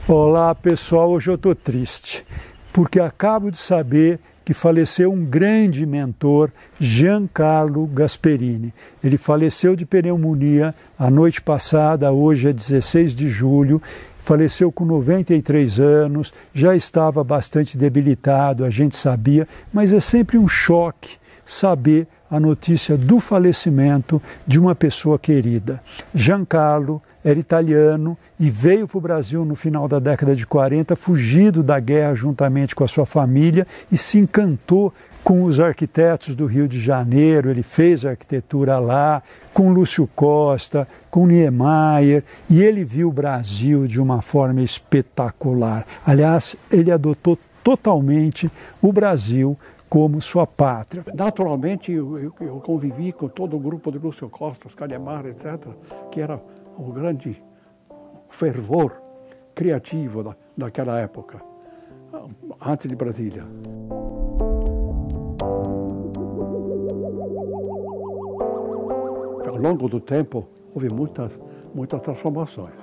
Olá pessoal, hoje eu estou triste, porque acabo de saber que faleceu um grande mentor, Giancarlo Gasperini. Ele faleceu de pneumonia a noite passada, hoje é 16 de julho, faleceu com 93 anos, já estava bastante debilitado, a gente sabia, mas é sempre um choque saber a notícia do falecimento de uma pessoa querida. Giancarlo era italiano e veio para o Brasil no final da década de 40, fugido da guerra juntamente com a sua família, e se encantou com os arquitetos do Rio de Janeiro. Ele fez arquitetura lá, com Lúcio Costa, com Niemeyer, e ele viu o Brasil de uma forma espetacular. Aliás, ele adotou totalmente o Brasil como sua pátria. Naturalmente, eu convivi com todo o grupo de Lúcio Costa, os Niemeyer, etc., que era o grande fervor criativo daquela época, antes de Brasília. Ao longo do tempo, houve muitas transformações.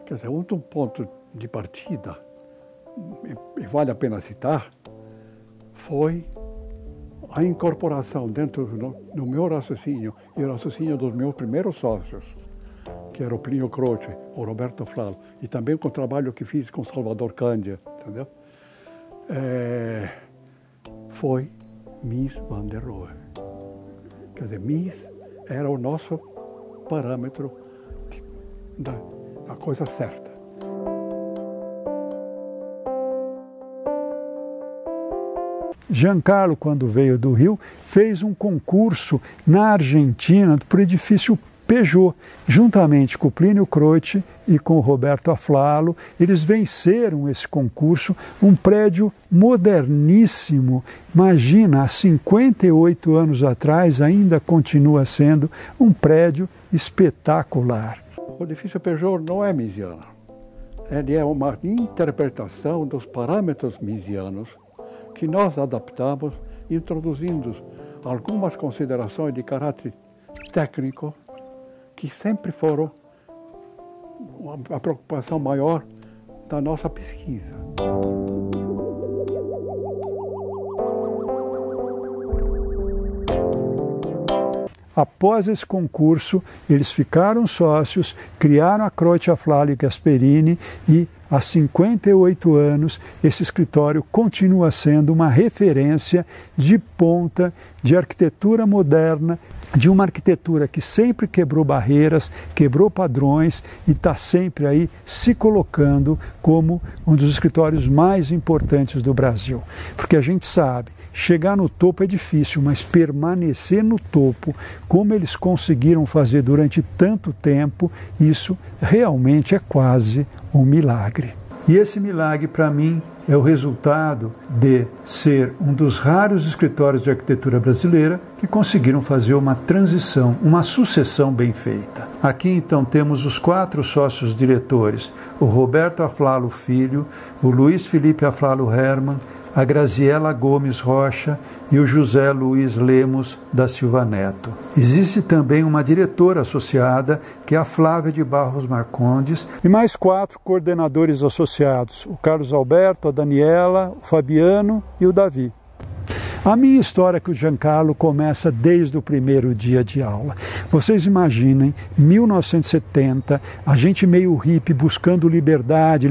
Quer dizer, um ponto de partida, e vale a pena citar, foi a incorporação dentro do meu raciocínio e o raciocínio dos meus primeiros sócios, que era o Plínio Croce, o Roberto Flalo, e também com o trabalho que fiz com Salvador Cândia, entendeu? Foi Mies van der Rohe. Quer dizer, Mies era o nosso parâmetro da coisa certa. Giancarlo, quando veio do Rio, fez um concurso na Argentina para o edifício Peugeot, juntamente com o Plínio Croce e com o Roberto Aflalo. Eles venceram esse concurso, um prédio moderníssimo. Imagina, há 58 anos atrás ainda continua sendo um prédio espetacular. O edifício Peugeot não é miesiano. Ele é uma interpretação dos parâmetros miesianos que nós adaptamos, introduzindo algumas considerações de caráter técnico, que sempre foram a preocupação maior da nossa pesquisa. Após esse concurso, eles ficaram sócios, criaram a Croce, Aflalo e Gasperini, e há 58 anos esse escritório continua sendo uma referência de ponta de arquitetura moderna, de uma arquitetura que sempre quebrou barreiras, quebrou padrões e está sempre aí se colocando como um dos escritórios mais importantes do Brasil. Porque a gente sabe, chegar no topo é difícil, mas permanecer no topo, como eles conseguiram fazer durante tanto tempo, isso realmente é quase um milagre. E esse milagre, para mim, é o resultado de ser um dos raros escritórios de arquitetura brasileira que conseguiram fazer uma transição, uma sucessão bem feita. Aqui, então, temos os 4 sócios diretores, o Roberto Aflalo Filho, o Luiz Felipe Aflalo Hermann, a Graziela Gomes Rocha e o José Luiz Lemos da Silva Neto. Existe também uma diretora associada, que é a Flávia de Barros Marcondes, e mais 4 coordenadores associados, o Carlos Alberto, a Daniela, o Fabiano e o Davi. A minha história com o Giancarlo começa desde o primeiro dia de aula. Vocês imaginem, 1970, a gente meio hippie, buscando liberdade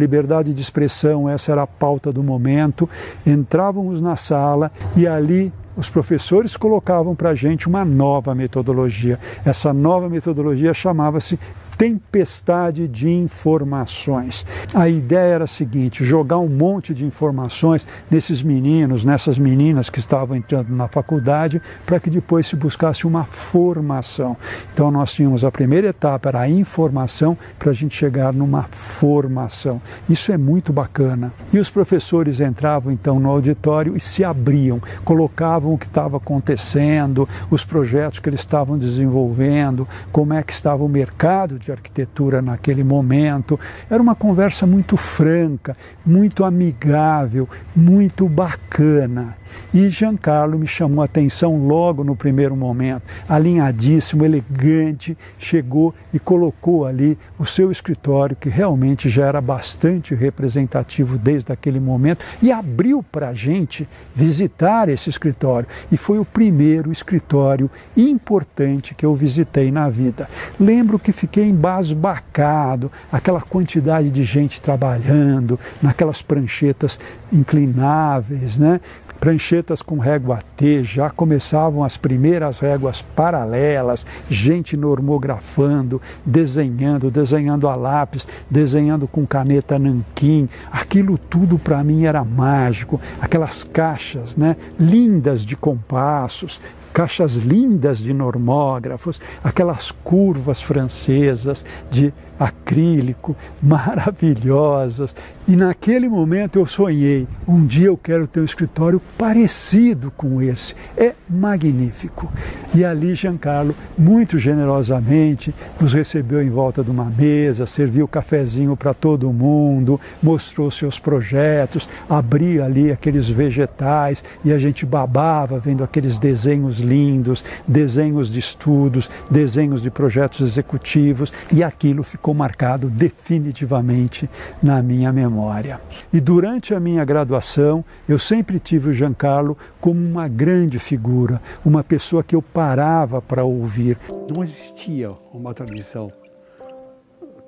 de expressão, essa era a pauta do momento. Entrávamos na sala e ali os professores colocavam para a gente uma nova metodologia. Essa nova metodologia chamava-se tempestade de informações. A ideia era a seguinte: jogar um monte de informações nesses meninos, nessas meninas que estavam entrando na faculdade, para que depois se buscasse uma formação. Então nós tínhamos a primeira etapa, era a informação, para a gente chegar numa formação. Isso é muito bacana. E os professores entravam então no auditório e se abriam, colocavam o que estava acontecendo, os projetos que eles estavam desenvolvendo, como é que estava o mercado de arquitetura naquele momento. Era uma conversa muito franca, muito amigável, muito bacana. E Giancarlo me chamou a atenção logo no primeiro momento. Alinhadíssimo, elegante, chegou e colocou ali o seu escritório, que realmente já era bastante representativo desde aquele momento, e abriu para a gente visitar esse escritório. E foi o primeiro escritório importante que eu visitei na vida. Lembro que fiquei embasbacado, aquela quantidade de gente trabalhando, naquelas pranchetas inclináveis, né? Pranchetas com régua T, já começavam as primeiras réguas paralelas, gente normografando, desenhando a lápis, desenhando com caneta nanquim. Aquilo tudo para mim era mágico, aquelas caixas, né, lindas de compassos, caixas lindas de normógrafos, aquelas curvas francesas de acrílico, maravilhosas. E naquele momento eu sonhei, um dia eu quero ter um escritório parecido com esse. É magnífico. E ali Giancarlo, muito generosamente, nos recebeu em volta de uma mesa, serviu cafezinho para todo mundo, mostrou seus projetos, abria ali aqueles vegetais e a gente babava vendo aqueles desenhos lindos, desenhos de estudos, desenhos de projetos executivos, e aquilo ficou marcado definitivamente na minha memória. E durante a minha graduação, eu sempre tive o Giancarlo como uma grande figura, uma pessoa que eu parava para ouvir. Não existia uma tradição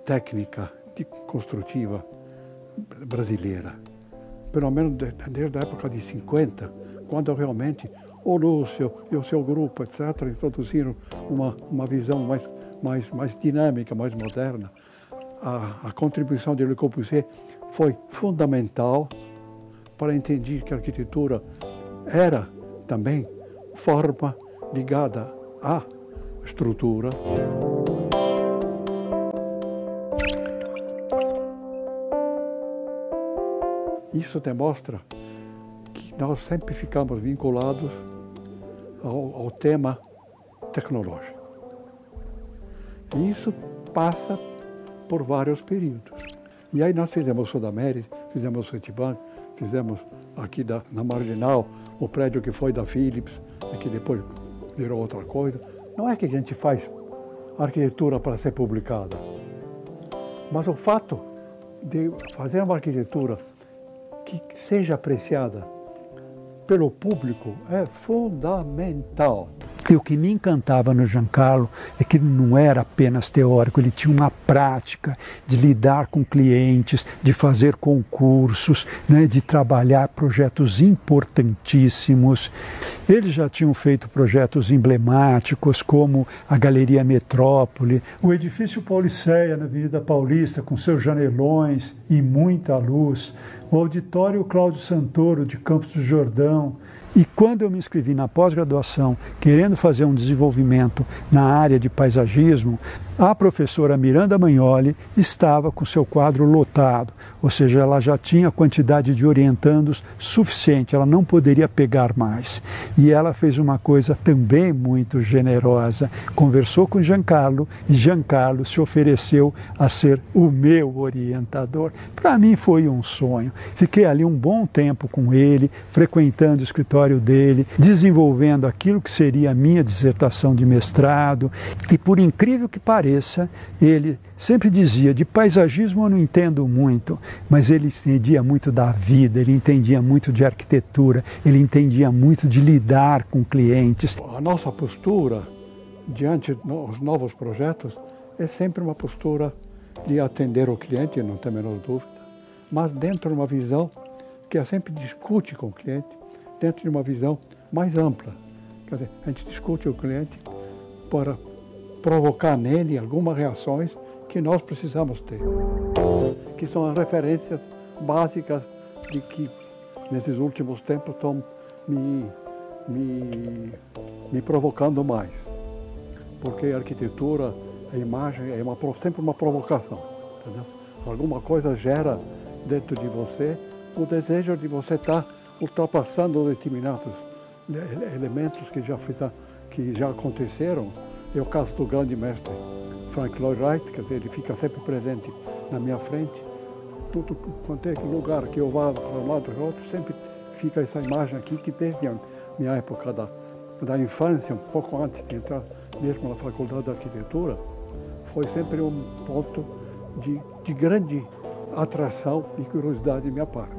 técnica, construtiva brasileira, pelo menos desde a época de 50, quando realmente o Lúcio e o seu grupo, etc., introduziram uma visão mais dinâmica, mais moderna. A contribuição de Le Corbusier foi fundamental para entender que a arquitetura era também forma ligada à estrutura. Isso demonstra que nós sempre ficamos vinculados ao tema tecnológico. E isso passa por vários períodos. E aí nós fizemos o Sudamérica, fizemos o Citibank, fizemos aqui na Marginal, o prédio que foi da Philips, e que depois virou outra coisa. Não é que a gente faz arquitetura para ser publicada, mas o fato de fazer uma arquitetura que seja apreciada pelo público é fundamental. E o que me encantava no Giancarlo é que ele não era apenas teórico, ele tinha uma prática de lidar com clientes, de fazer concursos, né, de trabalhar projetos importantíssimos. Eles já tinham feito projetos emblemáticos como a Galeria Metrópole, o edifício Pauliceia na Avenida Paulista com seus janelões e muita luz, o auditório Cláudio Santoro de Campos do Jordão. E quando eu me inscrevi na pós-graduação, querendo fazer um desenvolvimento na área de paisagismo, a professora Miranda Magnoli estava com seu quadro lotado, ou seja, ela já tinha a quantidade de orientandos suficiente, ela não poderia pegar mais. E ela fez uma coisa também muito generosa, conversou com Giancarlo e Giancarlo se ofereceu a ser o meu orientador. Para mim foi um sonho. Fiquei ali um bom tempo com ele, frequentando o escritório dele, desenvolvendo aquilo que seria a minha dissertação de mestrado. E por incrível que pareça, ele sempre dizia, de paisagismo eu não entendo muito, mas ele entendia muito da vida, ele entendia muito de arquitetura, ele entendia muito de lidar com clientes. A nossa postura diante dos novos projetos é sempre uma postura de atender o cliente, não tem a menor dúvida, mas dentro de uma visão que sempre discute com o cliente, dentro de uma visão mais ampla. Quer dizer, a gente discute o cliente para provocar nele algumas reações que nós precisamos ter, que são as referências básicas de que nesses últimos tempos estão me provocando mais. Porque a arquitetura, a imagem é sempre uma provocação, entendeu? Alguma coisa gera dentro de você o desejo de você estar ultrapassando determinados elementos que já aconteceram. É o caso do grande mestre Frank Lloyd Wright, quer dizer, ele fica sempre presente na minha frente. Tudo quanto é lugar que eu vá para um lado ou para o outro, sempre fica essa imagem aqui, que desde a minha época da infância, um pouco antes de entrar mesmo na Faculdade de Arquitetura, foi sempre um ponto de grande atração e curiosidade da minha parte.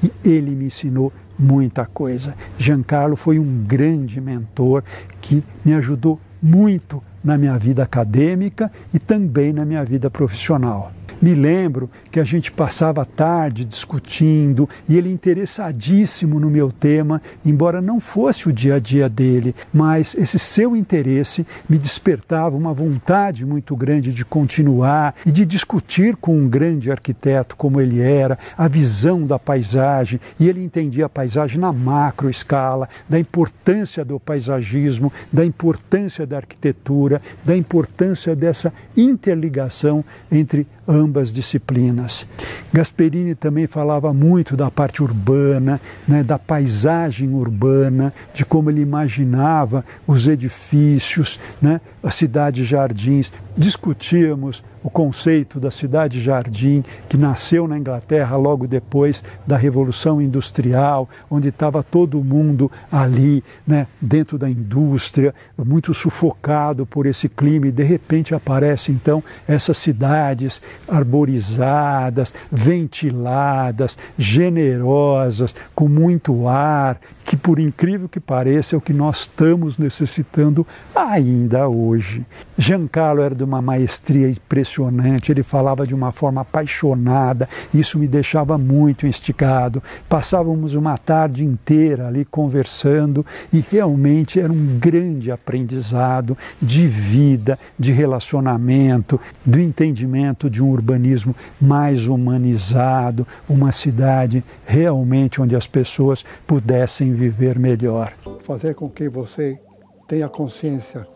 E ele me ensinou muita coisa. Giancarlo foi um grande mentor que me ajudou muito na minha vida acadêmica e também na minha vida profissional. Me lembro que a gente passava a tarde discutindo e ele interessadíssimo no meu tema, embora não fosse o dia a dia dele, mas esse seu interesse me despertava uma vontade muito grande de continuar e de discutir com um grande arquiteto como ele era, a visão da paisagem, e ele entendia a paisagem na macro escala, da importância do paisagismo, da importância da arquitetura, da importância dessa interligação entre ambas disciplinas. Gasperini também falava muito da parte urbana, né, da paisagem urbana, de como ele imaginava os edifícios, né, a cidade-jardins. Discutíamos o conceito da cidade-jardim, que nasceu na Inglaterra logo depois da Revolução Industrial, onde estava todo mundo ali, né, dentro da indústria, muito sufocado por esse clima, e de repente aparecem então essas cidades arborizadas, ventiladas, generosas, com muito ar, que por incrível que pareça é o que nós estamos necessitando ainda hoje. Giancarlo era de uma maestria impressionante, ele falava de uma forma apaixonada, isso me deixava muito instigado. Passávamos uma tarde inteira ali conversando e realmente era um grande aprendizado de vida, de relacionamento, do entendimento de um urbanismo mais humanizado, uma cidade realmente onde as pessoas pudessem viver melhor. Fazer com que você tenha consciência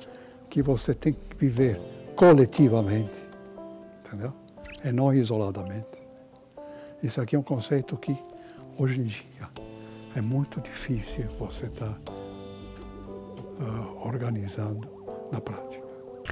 que você tem que viver coletivamente, entendeu? E não isoladamente. Isso aqui é um conceito que, hoje em dia, é muito difícil você estar organizando na prática.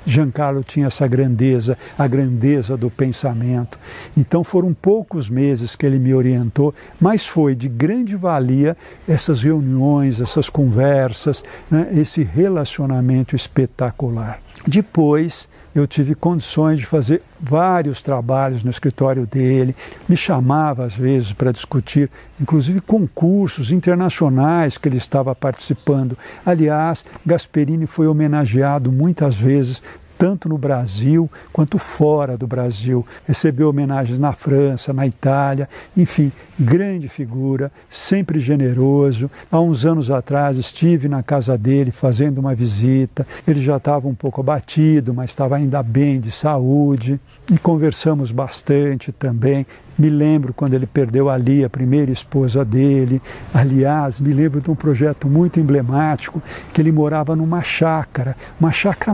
Giancarlo tinha essa grandeza, a grandeza do pensamento. Então foram poucos meses que ele me orientou, mas foi de grande valia essas reuniões, essas conversas, né, esse relacionamento espetacular. Depois eu tive condições de fazer vários trabalhos no escritório dele, me chamava às vezes para discutir, inclusive concursos internacionais que ele estava participando. Aliás, Gasperini foi homenageado muitas vezes, tanto no Brasil quanto fora do Brasil. Recebeu homenagens na França, na Itália, enfim, grande figura, sempre generoso. Há uns anos atrás estive na casa dele fazendo uma visita, ele já estava um pouco abatido, mas estava ainda bem de saúde, e conversamos bastante também. Me lembro quando ele perdeu a Lia, a primeira esposa dele. Aliás, me lembro de um projeto muito emblemático, que ele morava numa chácara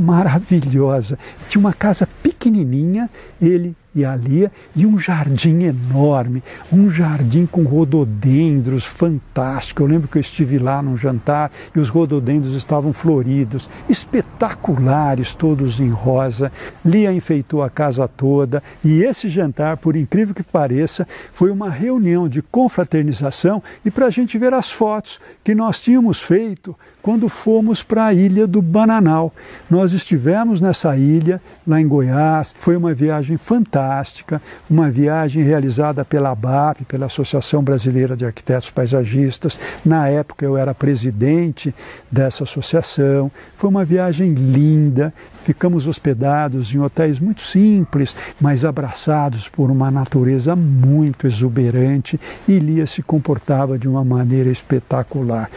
maravilhosa. Tinha uma casa pequenininha, ele e a Lia, e um jardim enorme, um jardim com rododendros fantástico. Eu lembro que eu estive lá num jantar e os rododendros estavam floridos, espetaculares, todos em rosa. Lia enfeitou a casa toda, e esse jantar, por incrível que pareça, foi uma reunião de confraternização e para a gente ver as fotos que nós tínhamos feito quando fomos para a ilha do Bananal. Nós estivemos nessa ilha, lá em Goiás, foi uma viagem fantástica, uma viagem realizada pela ABAP, pela Associação Brasileira de Arquitetos Paisagistas. Na época eu era presidente dessa associação. Foi uma viagem linda, ficamos hospedados em hotéis muito simples, mas abraçados por uma natureza muito exuberante, e Lia se comportava de uma maneira espetacular.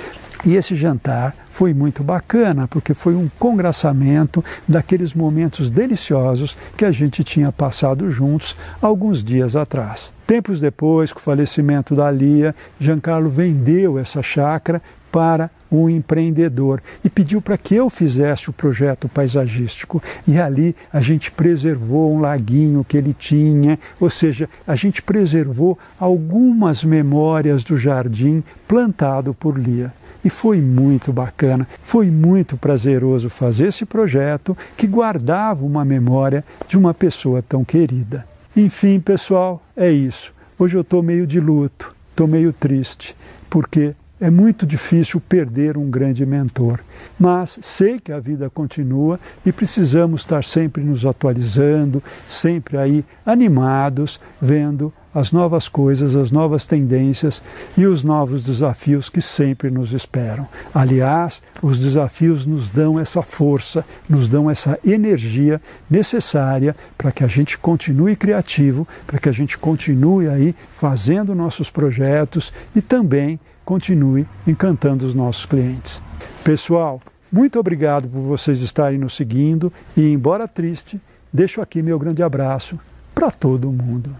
E esse jantar foi muito bacana, porque foi um congraçamento daqueles momentos deliciosos que a gente tinha passado juntos alguns dias atrás. Tempos depois, com o falecimento da Lia, Giancarlo vendeu essa chácara para um empreendedor e pediu para que eu fizesse o projeto paisagístico. E ali a gente preservou um laguinho que ele tinha, ou seja, a gente preservou algumas memórias do jardim plantado por Lia. E foi muito bacana, foi muito prazeroso fazer esse projeto que guardava uma memória de uma pessoa tão querida. Enfim, pessoal, é isso. Hoje eu estou meio de luto, estou meio triste, porque é muito difícil perder um grande mentor, mas sei que a vida continua e precisamos estar sempre nos atualizando, sempre aí animados, vendo as novas coisas, as novas tendências e os novos desafios que sempre nos esperam. Aliás, os desafios nos dão essa força, nos dão essa energia necessária para que a gente continue criativo, para que a gente continue aí fazendo nossos projetos e também continue encantando os nossos clientes. Pessoal, muito obrigado por vocês estarem nos seguindo e, embora triste, deixo aqui meu grande abraço para todo mundo.